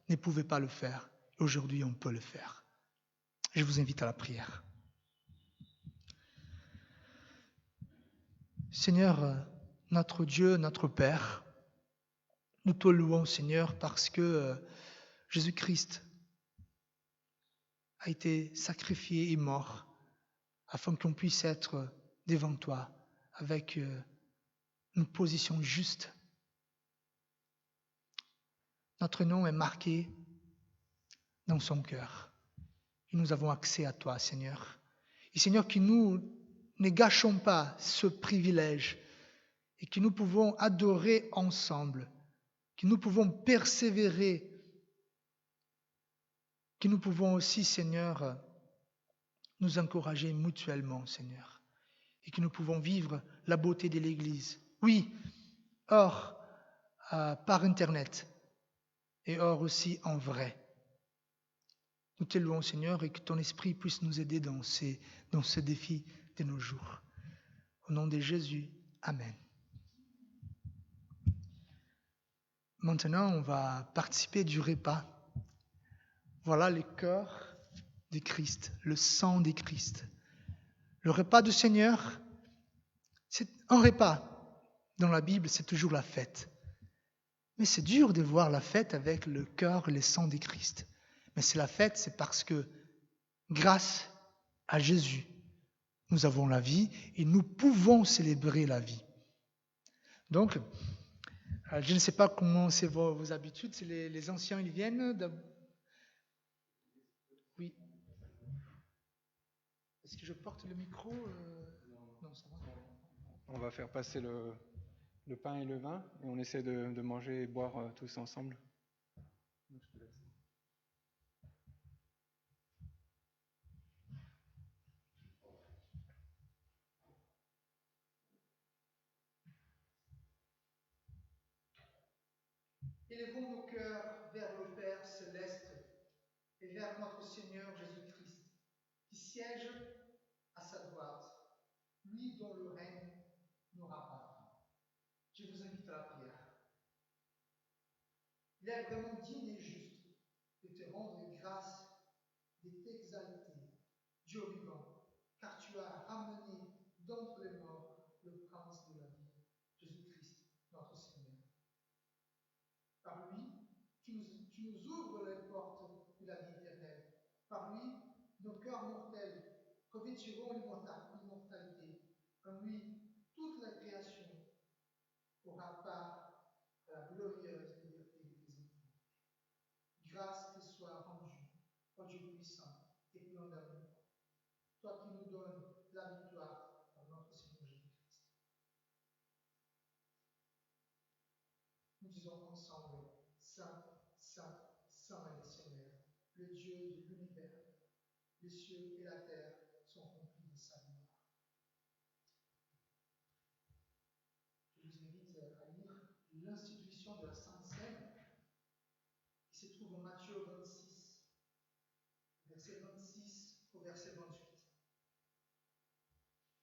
ne pouvaient pas le faire. Aujourd'hui, on peut le faire. Je vous invite à la prière. Seigneur, notre Dieu, notre Père, nous te louons, Seigneur, parce que Jésus-Christ a été sacrifié et mort afin qu'on puisse être devant toi avec une position juste. Notre nom est marqué dans son cœur. Et nous avons accès à toi, Seigneur. Et Seigneur, que nous ne gâchons pas ce privilège et que nous pouvons adorer ensemble, que nous pouvons persévérer, que nous pouvons aussi, Seigneur, nous encourager mutuellement, Seigneur, et que nous pouvons vivre la beauté de l'Église. Oui, or, par Internet, et or aussi en vrai. Nous te louons, Seigneur, et que ton esprit puisse nous aider dans ce défi de nos jours. Au nom de Jésus, Amen. Maintenant, on va participer du repas. Voilà le corps de Christ, le sang de Christ. Le repas du Seigneur, c'est un repas. Dans la Bible, c'est toujours la fête. Mais c'est dur de voir la fête avec le cœur et le sang de Christ. Mais c'est la fête, c'est parce que grâce à Jésus, nous avons la vie et nous pouvons célébrer la vie. Donc, je ne sais pas comment c'est vos habitudes. C'est les anciens, ils viennent. Oui. Est-ce que je porte le micro? Non, ça va. on va faire passer le pain et le vin et on essaie de manger et boire tous ensemble. Donc, je te laisse. Élevons nos cœurs vers le Père céleste et vers notre Seigneur Jésus-Christ, qui siège à sa droite, lui dont le règne n'aura pas fin. Je vous invite à la prière. Il est vraiment digne et juste de te rendre grâce, de t'exalter, Dieu vivant, car tu as ramené d'entre les morts le prince de la vie, Jésus-Christ, notre Seigneur. Par lui, tu nous ouvres les portes de la vie éternelle. Par lui, nos cœurs mortels revêtiront l'immortalité. En lui, toute la création aura part à la glorieuse liberté des enfants. Grâce te soit rendue, ô Dieu puissant et plein d'amour, toi qui nous donnes la victoire par notre Seigneur Jésus-Christ. Nous disons ensemble, Saint, Saint, Saint est le Seigneur, le Dieu de l'univers. Les cieux et la terre sont remplis de sa gloire. Je vous invite à lire l'institution de la Sainte Seine, qui se trouve en Matthieu 26, verset 26 au verset 28.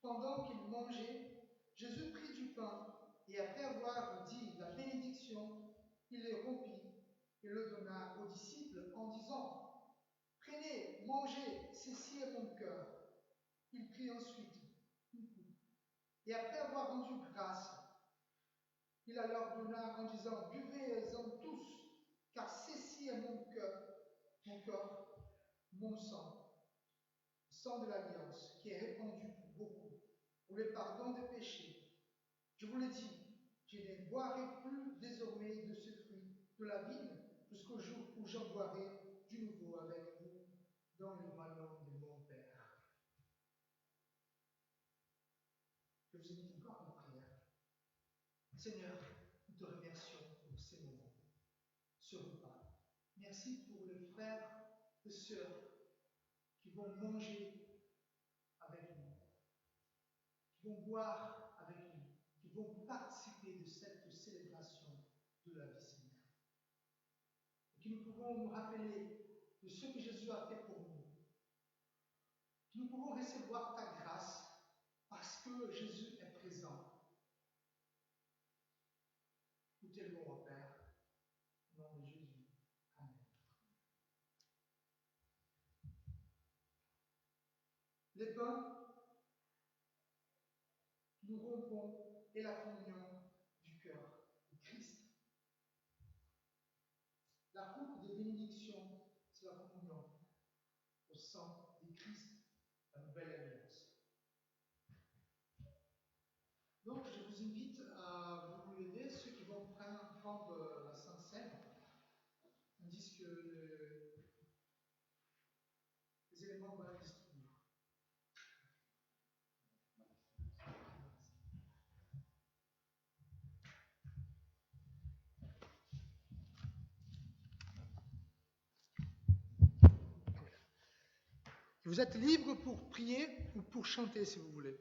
Pendant qu'il mangeait, Jésus prit du pain et après avoir dit la bénédiction, il le rompit et le donna aux disciples en disant: Prenez, mangez, ceci est mon cœur. Il prit ensuite une coupe et après avoir rendu grâce, il la leur donna en disant: Buvez-en tous, car ceci est mon cœur, mon corps, mon sang, le sang de l'alliance, qui est répandu pour beaucoup, pour le pardon des péchés. Je vous le dis, je ne boirai plus désormais de ce fruit de la vigne jusqu'au jour où j'en boirai du nouveau avec vous dans le royaume de mon Père. Je vous invite encore à la prière. Seigneur, nous te remercions pour ces moments, ce repas. Merci pour les frères et sœurs qui vont manger avec nous, qui vont boire avec nous, qui vont participer de cette célébration de la vie, Seigneur. Et que nous pouvons nous rappeler de ce que Jésus a fait pour nous. Que nous pouvons recevoir ta grâce parce que Jésus est présent. Nous t'élevons au Père, au nom de Jésus. Amen. Les pains, nous rompons et la communion du cœur de Christ. La coupe de bénédiction, c'est la communion au sang de Christ, la nouvelle alliance. Donc, je vous invite à vous lever, ceux qui vont prendre la Sainte Seine, tandis que les éléments vont être distribués. Vous êtes libre pour prier ou pour chanter si vous voulez.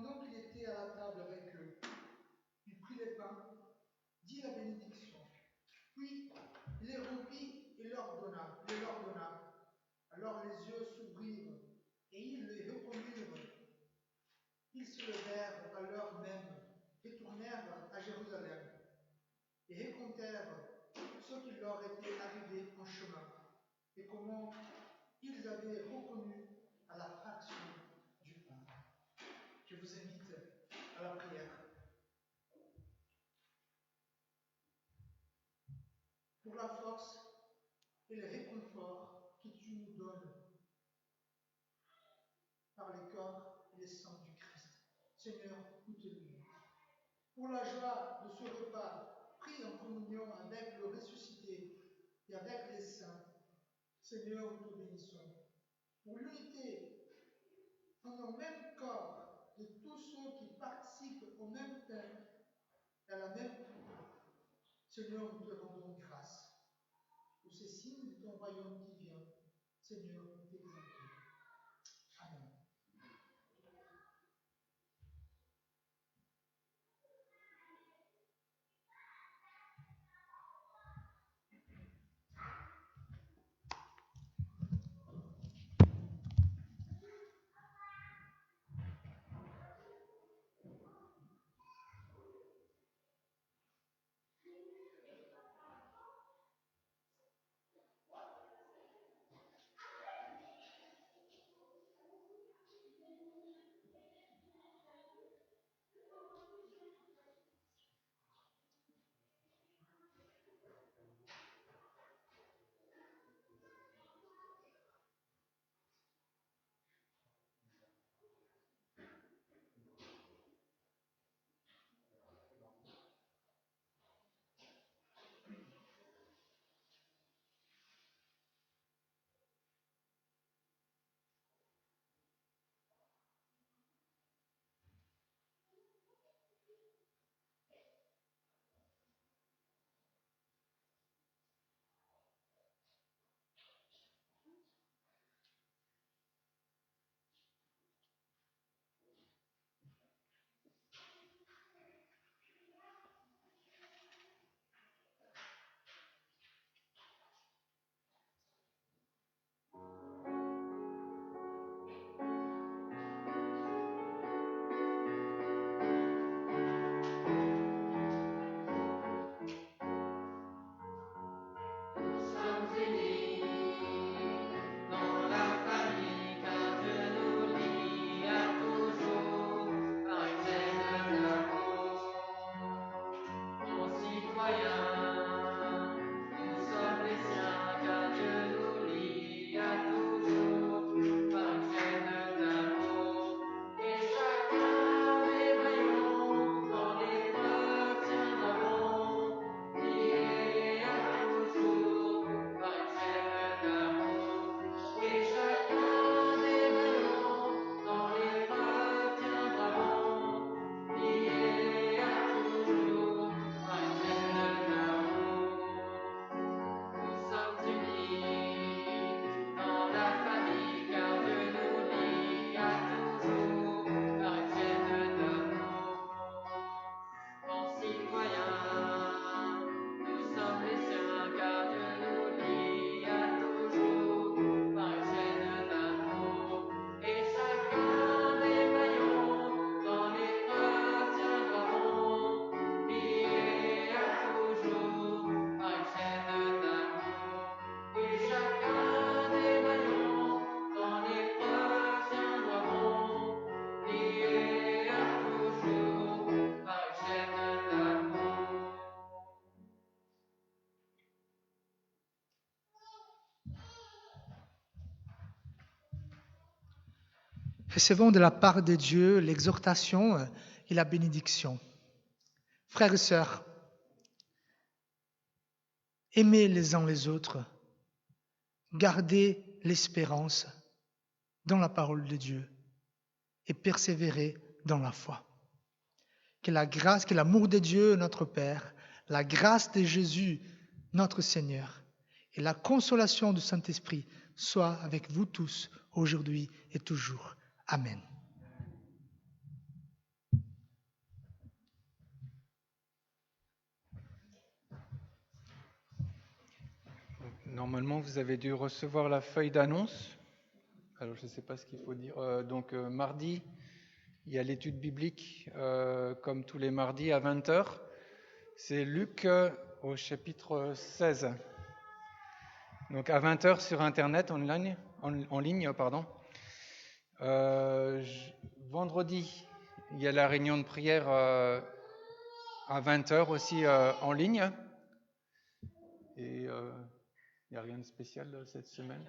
pendant qu'il était à la table avec eux, il prit les pains, dit la bénédiction, puis il les rompit et les leur donna. Alors les yeux s'ouvrirent et ils les reconnurent. Ils se levèrent à l'heure même, retournèrent à Jérusalem et racontèrent ce qui leur était arrivé en chemin et comment ils avaient reconnu à la fraction du pain. Je vous invite à la prière. Pour la force et le réconfort que tu nous donnes par les corps et les sangs du Christ. Seigneur, nous te louons. Pour la joie de ce repas pris en communion avec le ressuscité et avec les saints, Seigneur, nous te bénissons. Pour l'unité en un même corps de tous ceux qui participent au même pain et à la même coupe, Seigneur, nous te rendons grâce. Pour ces signes de ton royaume qui vient, Seigneur, nous t'exaltons. Amen. Recevons de la part de Dieu l'exhortation et la bénédiction. Frères et sœurs, aimez les uns les autres, gardez l'espérance dans la parole de Dieu et persévérez dans la foi. Que la grâce, que l'amour de Dieu, notre Père, la grâce de Jésus, notre Seigneur, et la consolation du Saint-Esprit soient avec vous tous, aujourd'hui et toujours. Amen. Normalement, vous avez dû recevoir la feuille d'annonce. Alors, je ne sais pas ce qu'il faut dire. Donc, mardi, il y a l'étude biblique, comme tous les mardis, à 20h. C'est Luc au chapitre 16. Donc, à 20h sur Internet, en ligne. Vendredi, il y a la réunion de prière à 20h aussi en ligne. Et il n'y a rien de spécial cette semaine.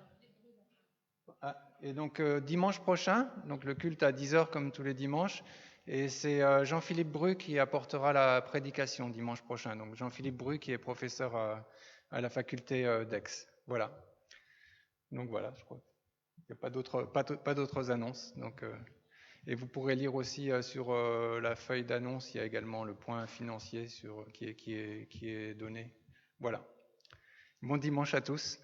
Et donc dimanche prochain, donc le culte à 10h comme tous les dimanches, et c'est Jean-Philippe Bru qui apportera la prédication dimanche prochain. Donc Jean-Philippe Bru qui est professeur à la faculté d'Aix. Voilà. Donc voilà, je crois. Il n'y a pas d'autres annonces. Donc, et vous pourrez lire aussi sur la feuille d'annonce, il y a également le point financier qui est donné. Voilà. Bon dimanche à tous.